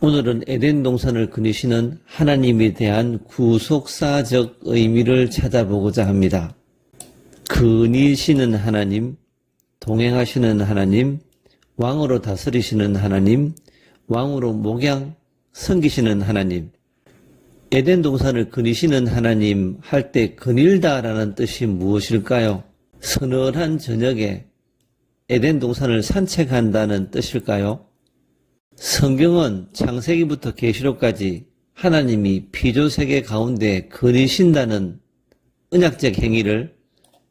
오늘은 에덴 동산을 그리시는 하나님에 대한 구속사적 의미를 찾아보고자 합니다. 그리시는 하나님, 동행하시는 하나님, 왕으로 다스리시는 하나님, 왕으로 목양 섬기시는 하나님. 에덴 동산을 그리시는 하나님 할 때 그릴다라는 뜻이 무엇일까요? 서늘한 저녁에 에덴 동산을 산책한다는 뜻일까요? 성경은 창세기부터 계시록까지 하나님이 피조세계 가운데 그리신다는 언약적 행위를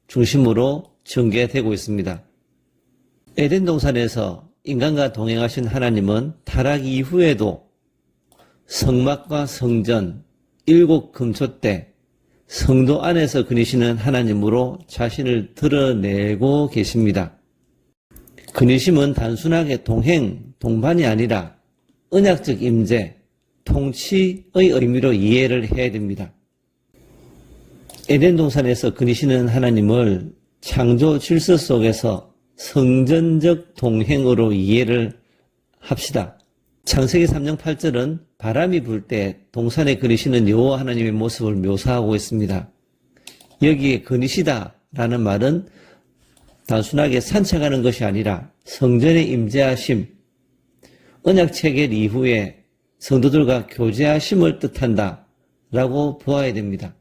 중심으로 전개되고 있습니다. 에덴 동산에서 인간과 동행하신 하나님은 타락 이후에도 성막과 성전, 일곱 금초 때 성도 안에서 그리시는 하나님으로 자신을 드러내고 계십니다. 그리심은 단순하게 동반이 아니라 언약적 임재, 통치의 의미로 이해를 해야 됩니다. 에덴 동산에서 그리시는 하나님을 창조 질서 속에서 성전적 동행으로 이해를 합시다. 창세기 3장 8절은 바람이 불 때 동산에 그리시는 여호와 하나님의 모습을 묘사하고 있습니다. 여기에 그리시다라는 말은 단순하게 산책하는 것이 아니라 성전에 임재하심, 언약 체결 이후에 성도들과 교제하심을 뜻한다라고 보아야 됩니다.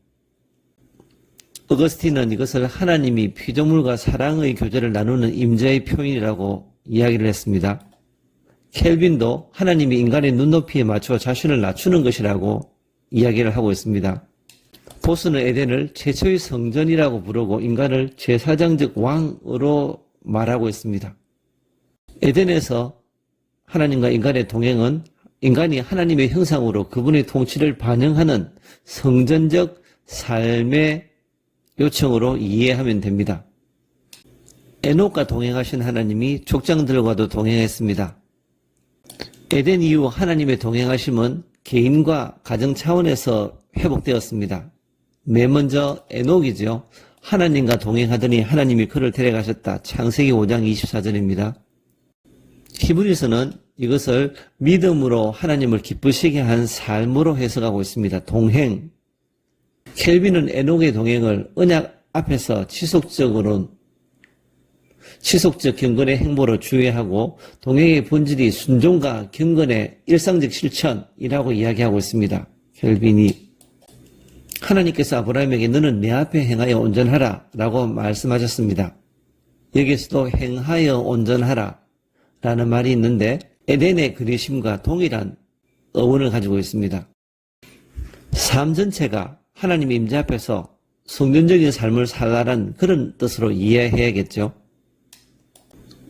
어거스틴은 이것을 하나님이 피조물과 사랑의 교제를 나누는 임재의 표현이라고 이야기를 했습니다. 켈빈도 하나님이 인간의 눈높이에 맞춰 자신을 낮추는 것이라고 이야기를 하고 있습니다. 보스는 에덴을 최초의 성전이라고 부르고 인간을 제사장적 왕으로 말하고 있습니다. 에덴에서 하나님과 인간의 동행은 인간이 하나님의 형상으로 그분의 통치를 반영하는 성전적 삶의 요청으로 이해하면 됩니다. 에녹과 동행하신 하나님이 족장들과도 동행했습니다. 에덴 이후 하나님의 동행하심은 개인과 가정 차원에서 회복되었습니다. 맨 먼저 에녹이죠. 하나님과 동행하더니 하나님이 그를 데려가셨다. 창세기 5장 24절입니다. 히브리서는 이것을 믿음으로 하나님을 기쁘시게 한 삶으로 해석하고 있습니다. 동행. 켈빈은 에녹의 동행을 언약 앞에서 지속적 경건의 행보로 주의하고 동행의 본질이 순종과 경건의 일상적 실천이라고 이야기하고 있습니다. 켈빈이 하나님께서 아브라함에게 너는 내 앞에 행하여 온전하라 라고 말씀하셨습니다. 여기에서도 행하여 온전하라 라는 말이 있는데 에덴의 그리심과 동일한 어원을 가지고 있습니다. 삶 전체가 하나님의 임재 앞에서 성전적인 삶을 살라는 그런 뜻으로 이해해야겠죠.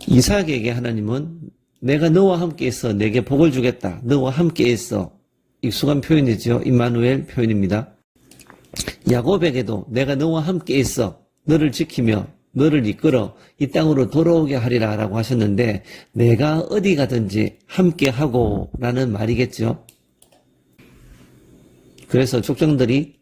이삭에게 하나님은 내가 너와 함께 있어 내게 복을 주겠다. 너와 함께 있어. 익숙한 표현이죠. 임마누엘 표현입니다. 야곱에게도 내가 너와 함께 있어 너를 지키며 너를 이끌어 이 땅으로 돌아오게 하리라 라고 하셨는데 내가 어디 가든지 함께 하고 라는 말이겠죠. 그래서 족장들이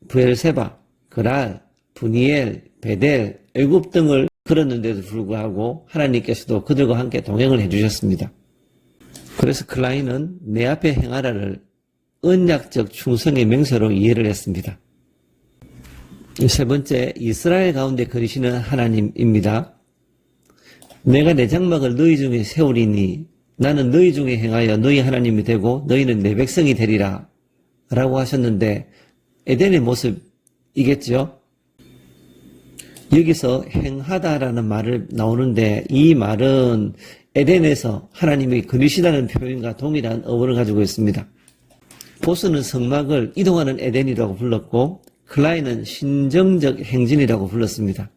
브엘세바, 그랄, 브니엘, 베델, 애굽 등을 걸었는데도 불구하고 하나님께서도 그들과 함께 동행을 해주셨습니다. 그래서 클라인은 내 앞에 행하라를 언약적 충성의 명세로 이해를 했습니다. 세 번째, 이스라엘 가운데 그리시는 하나님입니다. 내가 내 장막을 너희 중에 세우리니 나는 너희 중에 행하여 너희 하나님이 되고 너희는 내 백성이 되리라 라고 하셨는데 에덴의 모습이겠죠. 여기서 행하다라는 말을 나오는데 이 말은 에덴에서 하나님이 그리시다는 표현과 동일한 어원을 가지고 있습니다. 보스는 성막을 이동하는 에덴이라고 불렀고 클라인은 신정적 행진이라고 불렀습니다.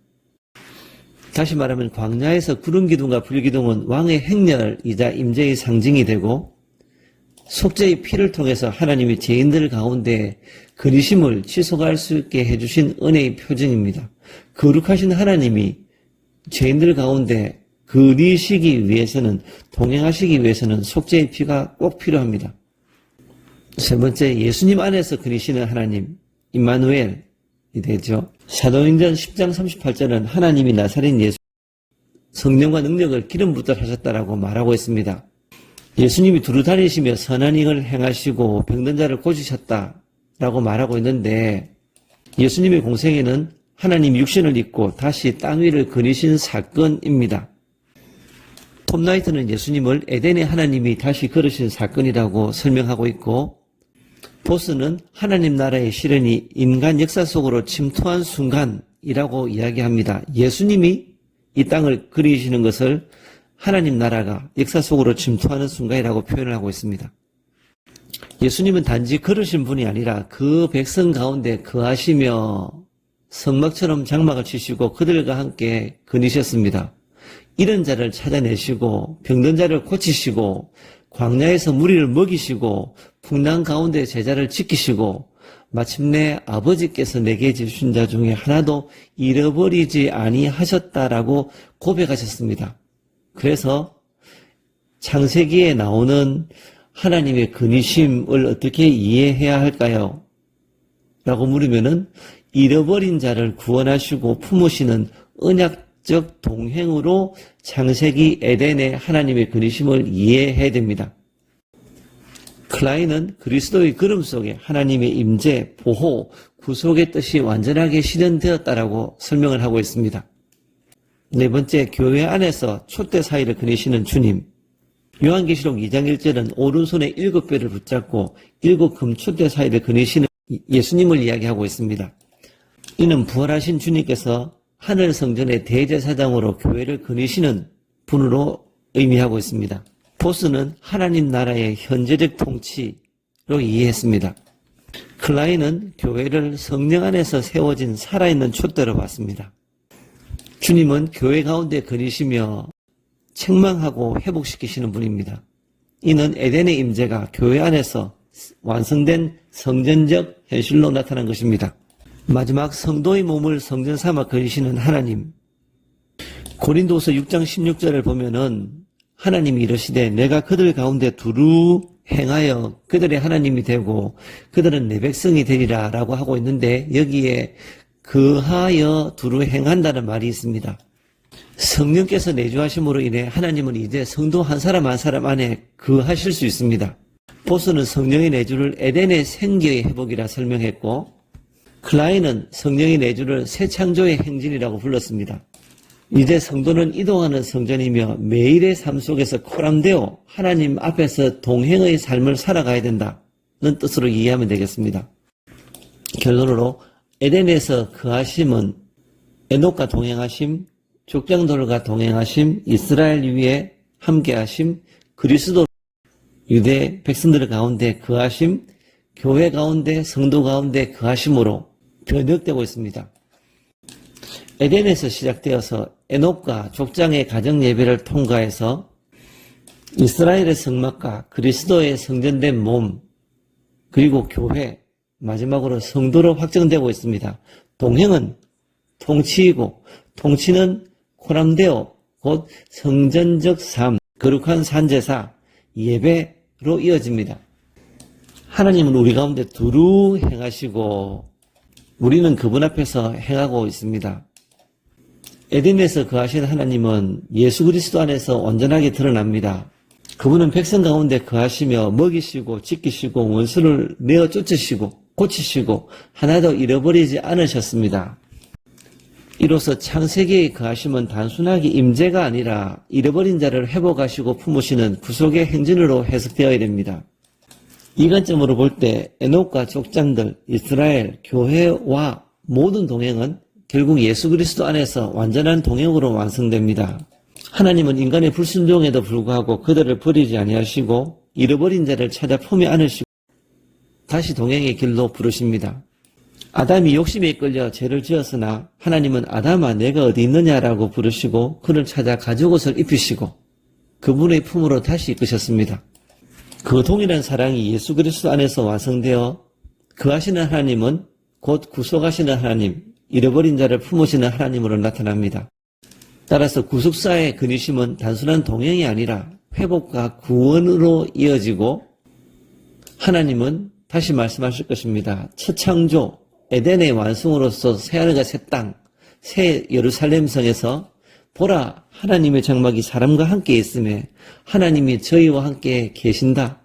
다시 말하면 광야에서 구름기둥과 불기둥은 왕의 행렬이자 임재의 상징이 되고 속죄의 피를 통해서 하나님이 죄인들 가운데 그리심을 지속할 수 있게 해주신 은혜의 표징입니다. 거룩하신 하나님이 죄인들 가운데 그리시기 위해서는 동행하시기 위해서는 속죄의 피가 꼭 필요합니다. 세 번째, 예수님 안에서 그리시는 하나님 임마누엘이 되죠. 사도행전 10장 38절은 하나님이 나사렛 예수 성령과 능력을 기름 붓듯 하셨다라고 말하고 있습니다. 예수님이 두루 다니시며 선한 일을 행하시고 병든 자를 고치셨다라고 말하고 있는데 예수님의 공생애는 하나님 육신을 입고 다시 땅 위를 거니신 사건입니다. 톰 나이트는 예수님을 에덴의 하나님이 다시 걸으신 사건이라고 설명하고 있고, 보스는 하나님 나라의 실현이 인간 역사 속으로 침투한 순간이라고 이야기합니다. 예수님이 이 땅을 그리시는 것을 하나님 나라가 역사 속으로 침투하는 순간이라고 표현을 하고 있습니다. 예수님은 단지 걸으신 분이 아니라 그 백성 가운데 거하시며 성막처럼 장막을 치시고 그들과 함께 거니셨습니다. 이런 자를 찾아내시고 병든 자를 고치시고 광야에서 무리를 먹이시고 풍랑 가운데 제자를 지키시고 마침내 아버지께서 내게 주신 자 중에 하나도 잃어버리지 아니하셨다라고 고백하셨습니다. 그래서 창세기에 나오는 하나님의 근위심을 어떻게 이해해야 할까요? 라고 물으면은 잃어버린 자를 구원하시고 품으시는 언약적 동행으로 창세기 에덴의 하나님의 근위심을 이해해야 됩니다. 클라인은 그리스도의 걸음 속에 하나님의 임재, 보호, 구속의 뜻이 완전하게 실현되었다라고 설명을 하고 있습니다. 네 번째, 교회 안에서 촛대 사이를 거니시는 주님. 요한계시록 2장 1절은 오른손에 7배를 붙잡고 7금 촛대 사이를 거니시는 예수님을 이야기하고 있습니다. 이는 부활하신 주님께서 하늘 성전의 대제사장으로 교회를 거니시는 분으로 의미하고 있습니다. 보스는 하나님 나라의 현재적 통치로 이해했습니다. 클라인은 교회를 성령 안에서 세워진 살아있는 촛대로 봤습니다. 주님은 교회 가운데 거니시며 책망하고 회복시키시는 분입니다. 이는 에덴의 임재가 교회 안에서 완성된 성전적 현실로 나타난 것입니다. 마지막 성도의 몸을 성전 삼아 거니시는 하나님. 고린도서 6장 16절을 보면은 하나님이 이르시되 내가 그들 가운데 두루 행하여 그들의 하나님이 되고 그들은 내 백성이 되리라 라고 하고 있는데 여기에 그하여 두루 행한다는 말이 있습니다. 성령께서 내주하심으로 인해 하나님은 이제 성도 한 사람 한 사람 안에 거하실 수 있습니다. 보스는 성령의 내주를 에덴의 생기의 회복이라 설명했고 클라인은 성령의 내주를 새 창조의 행진이라고 불렀습니다. 이제 성도는 이동하는 성전이며 매일의 삶 속에서 코람되어 하나님 앞에서 동행의 삶을 살아가야 된다는 뜻으로 이해하면 되겠습니다. 결론으로 에덴에서 거하심은 에녹과 동행하심, 족장들과 동행하심, 이스라엘 위에 함께하심, 그리스도 유대 백성들 가운데 거하심, 교회 가운데 성도 가운데 거하심으로 변혁되고 있습니다. 에덴에서 시작되어서 에녹과 족장의 가정 예배를 통과해서 이스라엘의 성막과 그리스도의 성전된 몸 그리고 교회 마지막으로 성도로 확정되고 있습니다. 동행은 통치이고 통치는 코람데오 곧 성전적 삶, 거룩한 산제사, 예배로 이어집니다. 하나님은 우리 가운데 두루 행하시고 우리는 그분 앞에서 행하고 있습니다. 에덴에서 거하신 하나님은 예수 그리스도 안에서 온전하게 드러납니다. 그분은 백성 가운데 거하시며 먹이시고 지키시고 원수를 내어 쫓으시고 고치시고 하나도 잃어버리지 않으셨습니다. 이로써 창세기의 거하심은 단순하게 임재가 아니라 잃어버린 자를 회복하시고 품으시는 구속의 행진으로 해석되어야 됩니다. 이 관점으로 볼 때 에녹과 족장들, 이스라엘, 교회와 모든 동행은 결국 예수 그리스도 안에서 완전한 동행으로 완성됩니다. 하나님은 인간의 불순종에도 불구하고 그들을 버리지 아니하시고 잃어버린 자를 찾아 품에 안으시고 다시 동행의 길로 부르십니다. 아담이 욕심에 이끌려 죄를 지었으나 하나님은 아담아 내가 어디 있느냐라고 부르시고 그를 찾아 가죽옷을 입히시고 그분의 품으로 다시 이끄셨습니다. 그 동일한 사랑이 예수 그리스도 안에서 완성되어 거하시는 하나님은 곧 구속하시는 하나님, 잃어버린 자를 품으시는 하나님으로 나타납니다. 따라서 구속사의 근위심은 단순한 동행이 아니라 회복과 구원으로 이어지고 하나님은 다시 말씀하실 것입니다. 첫 창조, 에덴의 완성으로서 새하늘과 새 땅, 새 예루살렘 성에서 보라, 하나님의 장막이 사람과 함께 있음에 하나님이 저희와 함께 계신다,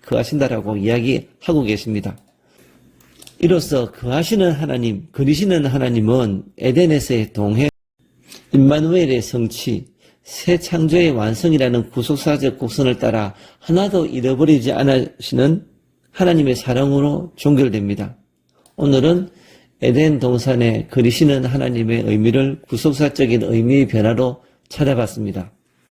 거하신다라고 이야기하고 계십니다. 이로써 거하시는 하나님, 그리시는 하나님은 에덴에서의 동행, 임마누엘의 성취, 새 창조의 완성이라는 구속사적 곡선을 따라 하나도 잃어버리지 않으시는 하나님의 사랑으로 종결됩니다. 오늘은 에덴 동산에 그리시는 하나님의 의미를 구속사적인 의미의 변화로 찾아봤습니다.